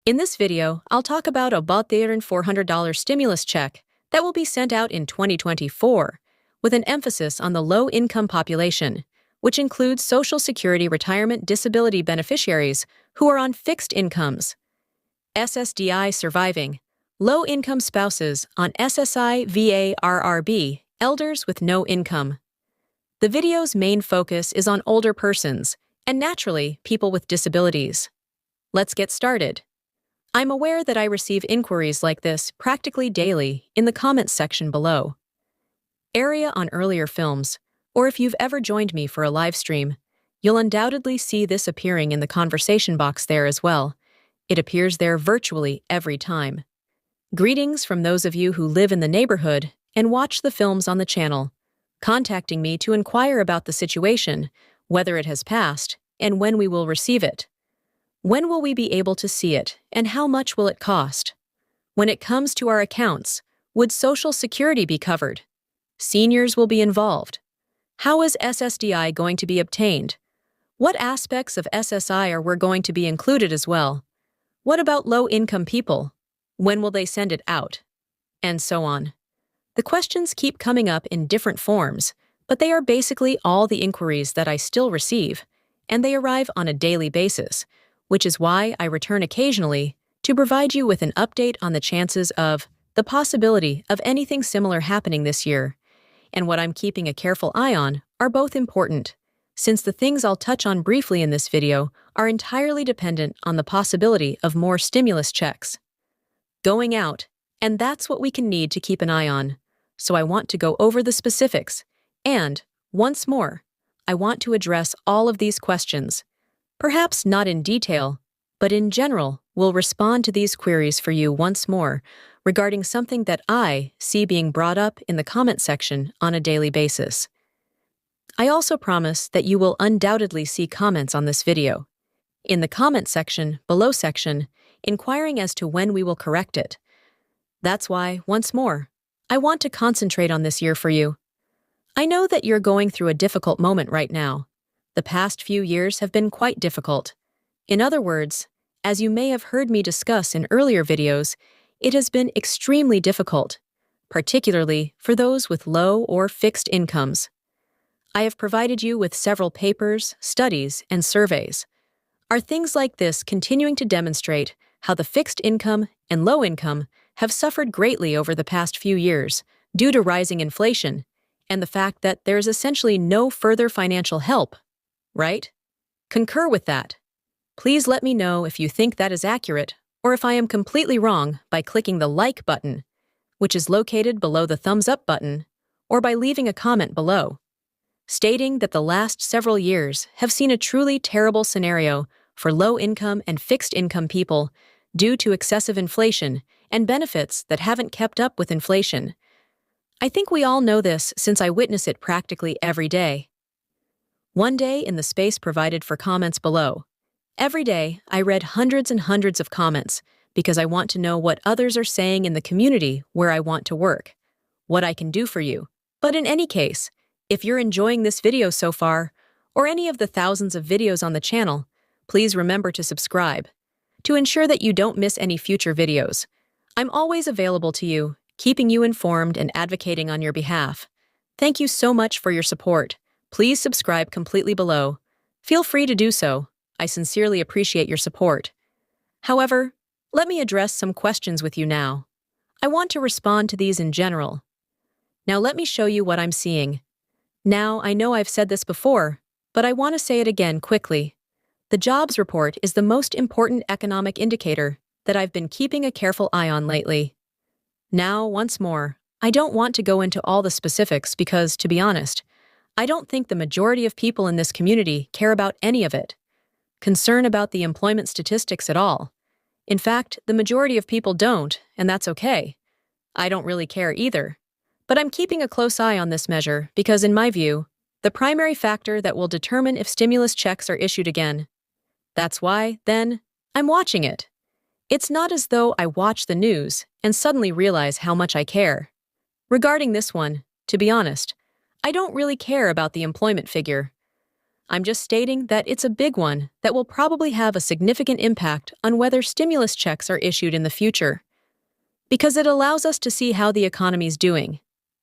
In this video, I'll talk about a $400 stimulus check that will be sent out in 2024, with an emphasis on the low-income population, which includes Social Security retirement disability beneficiaries who are on fixed incomes, SSDI surviving, low-income spouses on SSI VA/RRB, elders with no income. The video's main focus is on older persons, and naturally, people with disabilities. Let's get started. I'm aware that I receive inquiries like this practically daily in the comments section below. Area on earlier films, or if you've ever joined me for a live stream, you'll undoubtedly see this appearing in the conversation box there as well. It appears there virtually every time. Greetings from those of you who live in the neighborhood and watch the films on the channel, contacting me to inquire about the situation, whether it has passed, and when we will receive it. When will we be able to see it, and how much will it cost? When it comes to our accounts, would Social Security be covered? Seniors will be involved. How is SSDI going to be obtained? What aspects of SSI are going to be included as well? What about low-income people? When will they send it out? And so on. The questions keep coming up in different forms, but they are basically all the inquiries that I still receive, and they arrive on a daily basis, which is why I return occasionally to provide you with an update on the chances of the possibility of anything similar happening this year. And what I'm keeping a careful eye on are both important, since the things I'll touch on briefly in this video are entirely dependent on the possibility of more stimulus checks going out, and that's what we can need to keep an eye on. So I want to go over the specifics, and, once more, I want to address all of these questions. Perhaps not in detail, but in general, we'll respond to these queries for you once more regarding something that I see being brought up in the comment section on a daily basis. I also promise that you will undoubtedly see comments on this video. In the comment section, below section, inquiring as to when we will correct it. That's why, once more, I want to concentrate on this year for you. I know that you're going through a difficult moment right now. The past few years have been quite difficult. In other words, as you may have heard me discuss in earlier videos, it has been extremely difficult, particularly for those with low or fixed incomes. I have provided you with several papers, studies, and surveys. Are things like this continuing to demonstrate how the fixed income and low income have suffered greatly over the past few years due to rising inflation and the fact that there is essentially no further financial help? Right? Concur with that. Please let me know if you think that is accurate or if I am completely wrong by clicking the like button, which is located below the thumbs up button, or by leaving a comment below, stating that the last several years have seen a truly terrible scenario for low-income and fixed-income people due to excessive inflation and benefits that haven't kept up with inflation. I think we all know this since I witness it practically every day. One day in the space provided for comments below. Every day, I read hundreds and hundreds of comments because I want to know what others are saying in the community where I want to work, what I can do for you. But in any case, if you're enjoying this video so far, or any of the thousands of videos on the channel, please remember to subscribe to ensure that you don't miss any future videos. I'm always available to you, keeping you informed and advocating on your behalf. Thank you so much for your support. Please subscribe completely below. Feel free to do so. I sincerely appreciate your support. However, let me address some questions with you now. I want to respond to these in general. Now let me show you what I'm seeing. Now, I know I've said this before, but I want to say it again quickly. The jobs report is the most important economic indicator that I've been keeping a careful eye on lately. Now, once more, I don't want to go into all the specifics because, to be honest, I don't think the majority of people in this community care about any of it. Concern about the employment statistics at all. In fact, the majority of people don't, and that's okay. I don't really care either. But I'm keeping a close eye on this measure because, in my view, the primary factor that will determine if stimulus checks are issued again. That's why, then, I'm watching it. It's not as though I watch the news and suddenly realize how much I care. Regarding this one, to be honest, I don't really care about the employment figure. I'm just stating that it's a big one that will probably have a significant impact on whether stimulus checks are issued in the future, because it allows us to see how the economy's doing.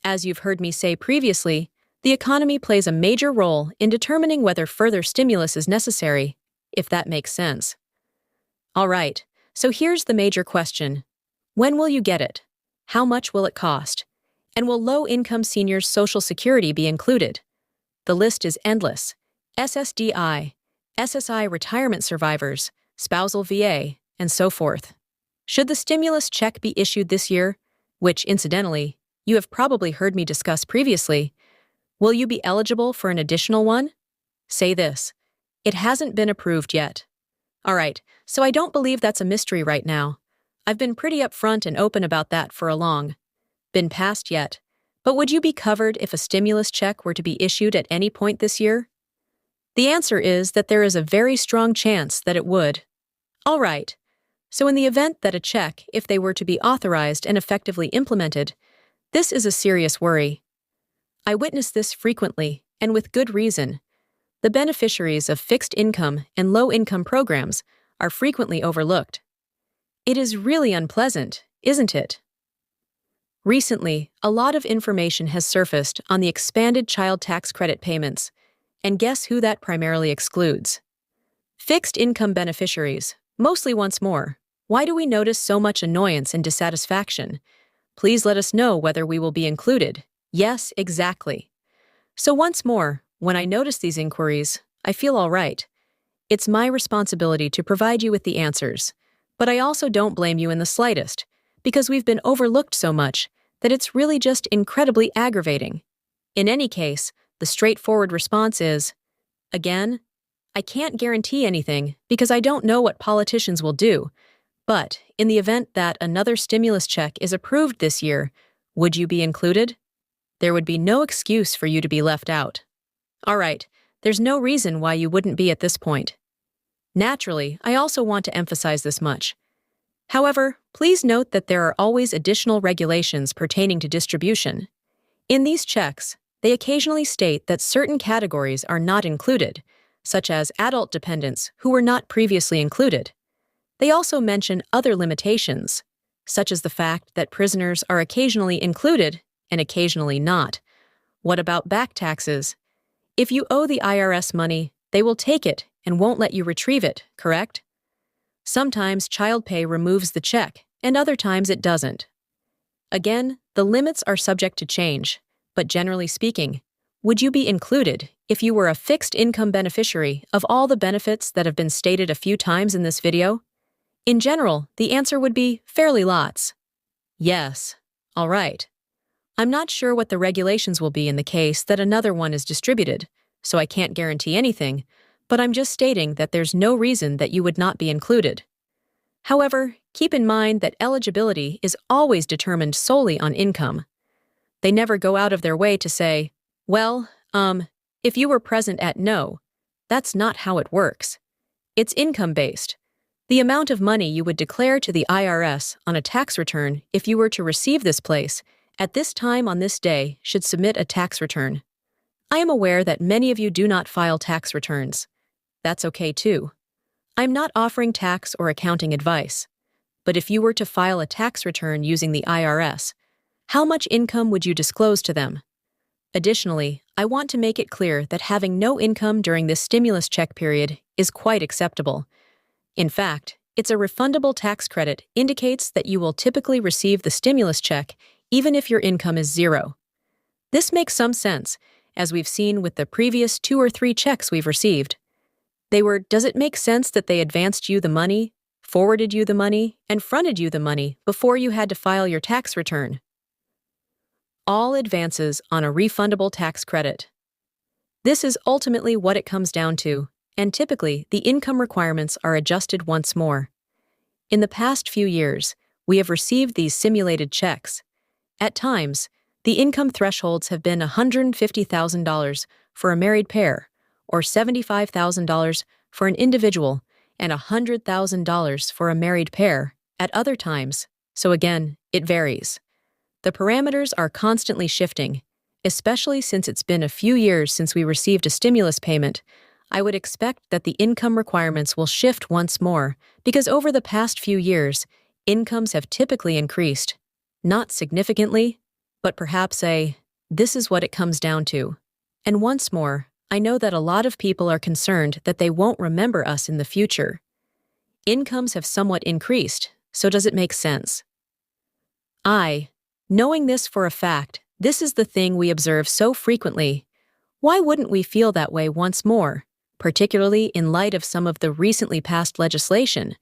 As you've heard me say previously, the economy plays a major role in determining whether further stimulus is necessary, if that makes sense. All right, so here's the major question. When will you get it? How much will it cost? And will low-income seniors' Social Security be included? The list is endless. SSDI, SSI retirement survivors, spousal VA, and so forth. Should the stimulus check be issued this year, which, incidentally, you have probably heard me discuss previously, will you be eligible for an additional one? Say this: it hasn't been approved yet. All right, so I don't believe that's a mystery right now. I've been pretty upfront and open about that for a long. Been passed yet. But would you be covered if a stimulus check were to be issued at any point this year? The answer is that there is a very strong chance that it would. All right, so in the event that a check, if they were to be authorized and effectively implemented, this is a serious worry. I witness this frequently, and with good reason. The beneficiaries of fixed income and low-income programs are frequently overlooked. It is really unpleasant, isn't it? Recently, a lot of information has surfaced on the expanded child tax credit payments, and guess who that primarily excludes? Fixed income beneficiaries, mostly once more. Why do we notice so much annoyance and dissatisfaction? Please let us know whether we will be included. Yes, exactly. So once more, when I notice these inquiries, I feel all right. It's my responsibility to provide you with the answers, but I also don't blame you in the slightest, because we've been overlooked so much that it's really just incredibly aggravating. In any case, the straightforward response is, again, I can't guarantee anything because I don't know what politicians will do, but in the event that another stimulus check is approved this year, would you be included? There would be no excuse for you to be left out. All right, there's no reason why you wouldn't be at this point. Naturally, I also want to emphasize this much. However, please note that there are always additional regulations pertaining to distribution. In these checks, they occasionally state that certain categories are not included, such as adult dependents who were not previously included. They also mention other limitations, such as the fact that prisoners are occasionally included and occasionally not. What about back taxes? If you owe the IRS money, they will take it and won't let you retrieve it, correct? Sometimes child pay removes the check, and other times it doesn't. Again, the limits are subject to change, but generally speaking, would you be included if you were a fixed income beneficiary of all the benefits that have been stated a few times in this video? In general, the answer would be fairly lots. Yes. All right. I'm not sure what the regulations will be in the case that another one is distributed, so I can't guarantee anything, but I'm just stating that there's no reason that you would not be included. However, keep in mind that eligibility is always determined solely on income. They never go out of their way to say, well, if you were present at no. That's not how it works. It's income-based. The amount of money you would declare to the IRS on a tax return if you were to receive this place at this time on this day should submit a tax return. I am aware that many of you do not file tax returns. That's okay too. I'm not offering tax or accounting advice, but if you were to file a tax return using the IRS, how much income would you disclose to them? Additionally, I want to make it clear that having no income during this stimulus check period is quite acceptable. In fact, it's a refundable tax credit indicates that you will typically receive the stimulus check even if your income is zero. This makes some sense, as we've seen with the previous 2 or 3 checks we've received. They were, does it make sense that they advanced you the money, forwarded you the money, and fronted you the money before you had to file your tax return? All advances on a refundable tax credit. This is ultimately what it comes down to, and typically the income requirements are adjusted once more. In the past few years, we have received these simulated checks. At times, the income thresholds have been $150,000 for a married pair, or $75,000 for an individual, and $100,000 for a married pair at other times, so again, it varies. The parameters are constantly shifting, especially since it's been a few years since we received a stimulus payment, I would expect that the income requirements will shift once more because over the past few years, incomes have typically increased. Not significantly, but perhaps this is what it comes down to. And once more, I know that a lot of people are concerned that they won't remember us in the future. Incomes have somewhat increased, so does it make sense? Knowing this for a fact, this is the thing we observe so frequently. Why wouldn't we feel that way once more, particularly in light of some of the recently passed legislation